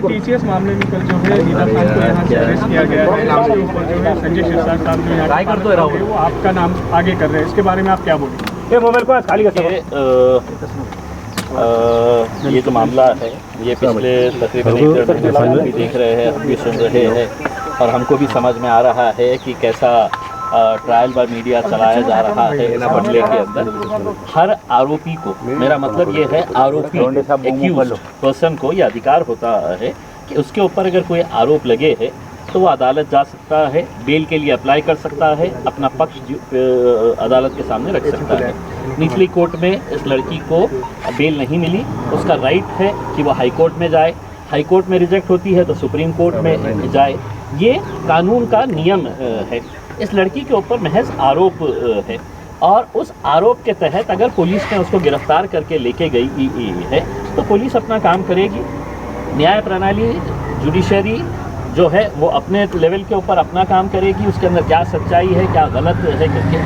TCS मामले में कल जो है नीता खान को यहाँ से अरेस्ट किया गया है, उसके ऊपर जो है संजय शिरसाट साहब जो यहाँ वो आपका नाम आगे कर रहे हैं, इसके बारे में आप क्या बोलेंगे? ये मोबाइल को खाली ये जो मामला है ये पिछले तकरीबन 1 डेढ़ महीने से भी देख रहे हैं, हम भी सुन रहे हैं और हमको भी समझ में आ रहा है कि कैसा ट्रायल बाय मीडिया चलाया जा रहा है इस मामले के अंदर। हर आरोपी को, मेरा मतलब ये है आरोपी एक्यूज्ड पर्सन को ये अधिकार होता है कि उसके ऊपर अगर कोई आरोप लगे है तो वो अदालत जा सकता है, बेल के लिए अप्लाई कर सकता है, अपना पक्ष अदालत के सामने रख सकता है। निचली कोर्ट में इस लड़की को बेल नहीं मिली, उसका राइट है कि वो हाई कोर्ट में जाए, हाई कोर्ट में रिजेक्ट होती है तो सुप्रीम कोर्ट में जाए। ये कानून का नियम है। इस लड़की के ऊपर महज आरोप है और उस आरोप के तहत अगर पुलिस ने उसको गिरफ्तार करके लेके गई है तो पुलिस अपना काम करेगी। न्याय प्रणाली, जुडिशरी जो है वो अपने लेवल के ऊपर अपना काम करेगी, उसके अंदर क्या सच्चाई है क्या गलत है करके।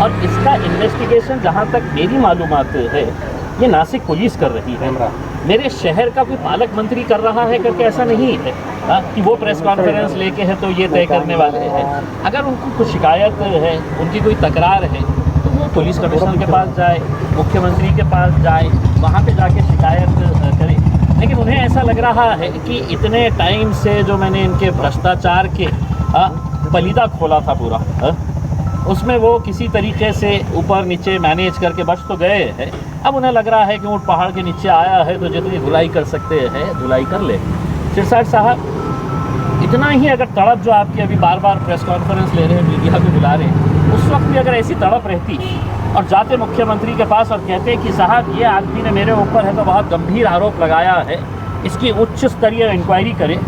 और इसका इन्वेस्टिगेशन जहाँ तक मेरी मालूमात है ये नासिक पुलिस कर रही है, मेरे शहर का कोई पालक मंत्री कर रहा है करके ऐसा नहीं है कि वो प्रेस कॉन्फ्रेंस लेके है तो ये तय करने वाले हैं। अगर उनको कुछ शिकायत है, उनकी कोई तकरार है तो वो पुलिस कमिश्नर के पास जाए, मुख्यमंत्री के पास जाए, वहाँ पे जाके शिकायत करे। लेकिन उन्हें ऐसा लग रहा है कि इतने टाइम से जो मैंने इनके भ्रष्टाचार के पलीदा खोला था पूरा, उसमें वो किसी तरीके से ऊपर नीचे मैनेज करके बच तो गए हैं। अब उन्हें लग रहा है कि ऊँट पहाड़ के नीचे आया है तो जितनी धुलाई कर सकते हैं धुलाई कर ले। शिरसाट साहब, इतना ही अगर तड़प जो आपकी अभी बार बार प्रेस कॉन्फ्रेंस ले रहे हैं, मीडिया को बुला रहे हैं, उस वक्त भी अगर ऐसी तड़प रहती और जाते मुख्यमंत्री के पास और कहते कि साहब ये आदमी ने मेरे ऊपर है तो बहुत गंभीर आरोप लगाया है, इसकी उच्च स्तरीय इंक्वायरी करें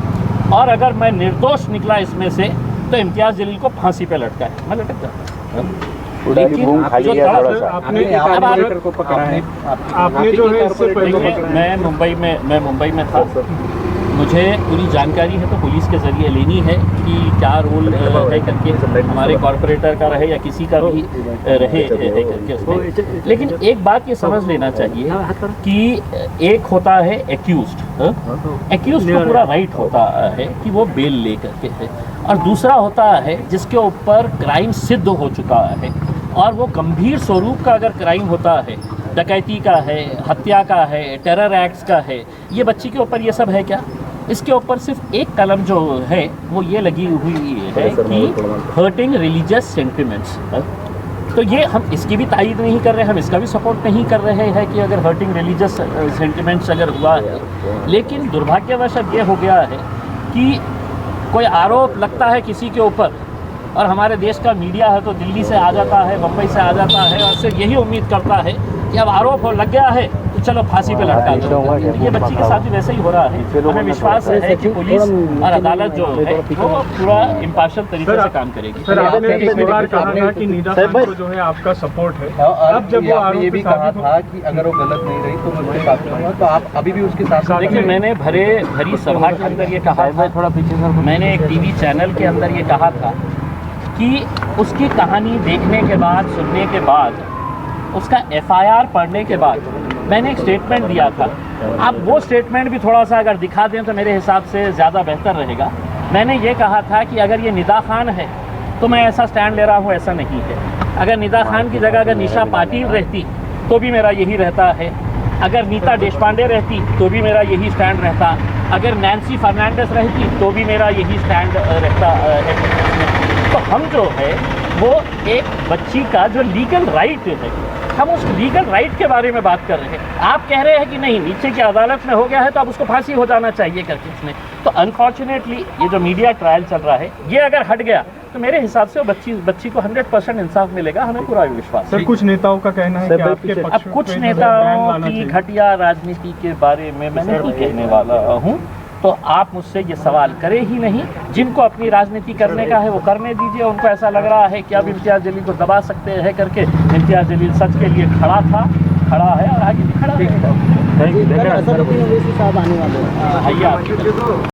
और अगर मैं निर्दोष निकला इसमें से तो इम्तियाज़ जलील को फांसी पे लटकाए, मैं लटक जाता। लेकिन आपने जो है इससे पहले मैं मुंबई में था, मुझे पूरी जानकारी है तो पुलिस के ज़रिए लेनी है कि क्या रोल है करके, हमारे कॉरपोरेटर का रहे या किसी का भी रहे है करके उसमें। लेकिन एक बात ये समझ लेना चाहिए कि एक होता है एक्यूज्ड को पूरा राइट होता है कि वो बेल ले करके है, और दूसरा होता है जिसके ऊपर क्राइम सिद्ध हो चुका है और वो गंभीर स्वरूप का अगर क्राइम होता है, डकैती का है, हत्या का है, टेरर एक्ट्स का है, ये बच्ची के ऊपर ये सब है क्या? इसके ऊपर सिर्फ एक कलम जो है वो ये लगी हुई है कि हर्टिंग रिलीजियस सेंटिमेंट्स। तो ये हम इसकी भी तायीद नहीं कर रहे, हम इसका भी सपोर्ट नहीं कर रहे हैं कि अगर हर्टिंग रिलीजियस सेंटिमेंट्स अगर हुआ है। लेकिन दुर्भाग्यवश अब ये हो गया है कि कोई आरोप लगता है किसी के ऊपर और हमारे देश का मीडिया है तो दिल्ली से आ जाता है, मुंबई से आ जाता है और सिर्फ यही उम्मीद करता है कि अब आरोप लग गया है तो चलो फांसी पे लटका दो। ये बच्ची के साथ भी वैसे ही हो रहा है। हमें विश्वास है कि पुलिस और अदालत जो है वो पूरा इम्पार्शियल तरीके से काम करेगी। सर, आपने पिछली बार कहा था कि नीता खान को जो है आपका सपोर्ट है, अब जब वो आरोप ये भी कहा था कि अगर वो गलत नहीं रही तो मैं उसके साथ रहूंगा, तो आप अभी भी उसके साथ? देखिए, मैंने भरी सभा के अंदर ये कहा था, थोड़ा पीछे सर, मैंने एक टीवी चैनल के अंदर ये कहा था कि उसकी कहानी देखने के बाद, सुनने के बाद, उसका FIR पढ़ने के बाद मैंने एक स्टेटमेंट दिया था। आप वो स्टेटमेंट भी थोड़ा सा अगर दिखा दें तो मेरे हिसाब से ज़्यादा बेहतर रहेगा। मैंने ये कहा था कि अगर ये निदा खान है तो मैं ऐसा स्टैंड ले रहा हूँ, ऐसा नहीं है। अगर निदा खान की जगह अगर निशा पाटिल रहती तो भी मेरा यही रहता है, अगर नीता देशपांडे रहती तो भी मेरा यही स्टैंड रहता, अगर नैन्सी फर्नांडिस रहती तो भी मेरा यही स्टैंड रहता है। तो हम जो है वो एक बच्ची का जो लीगल राइट है, हम उस लीगल राइट के बारे में बात कर रहे हैं। आप कह रहे हैं कि नहीं, नीचे की अदालत में हो गया है तो अब उसको फांसी हो जाना चाहिए करके इसमें। तो अनफॉर्चुनेटली ये जो मीडिया ट्रायल चल रहा है ये अगर हट गया तो मेरे हिसाब से वो बच्ची को 100% इंसाफ मिलेगा, हमें पूरा विश्वास है। सर, कुछ नेताओं का कहना है कि आपके पक्ष अब कुछ नेताओं की घटिया राजनीति के बारे में मैं नहीं कहने वाला हूँ, तो आप मुझसे ये सवाल करें ही नहीं। जिनको अपनी राजनीति करने का है वो करने दीजिए। उनको ऐसा लग रहा है कि अब इम्तियाज़ जलील को दबा सकते हैं करके, इम्तियाज़ जलील सच के लिए खड़ा है और आगे भी खड़ा रहेगा।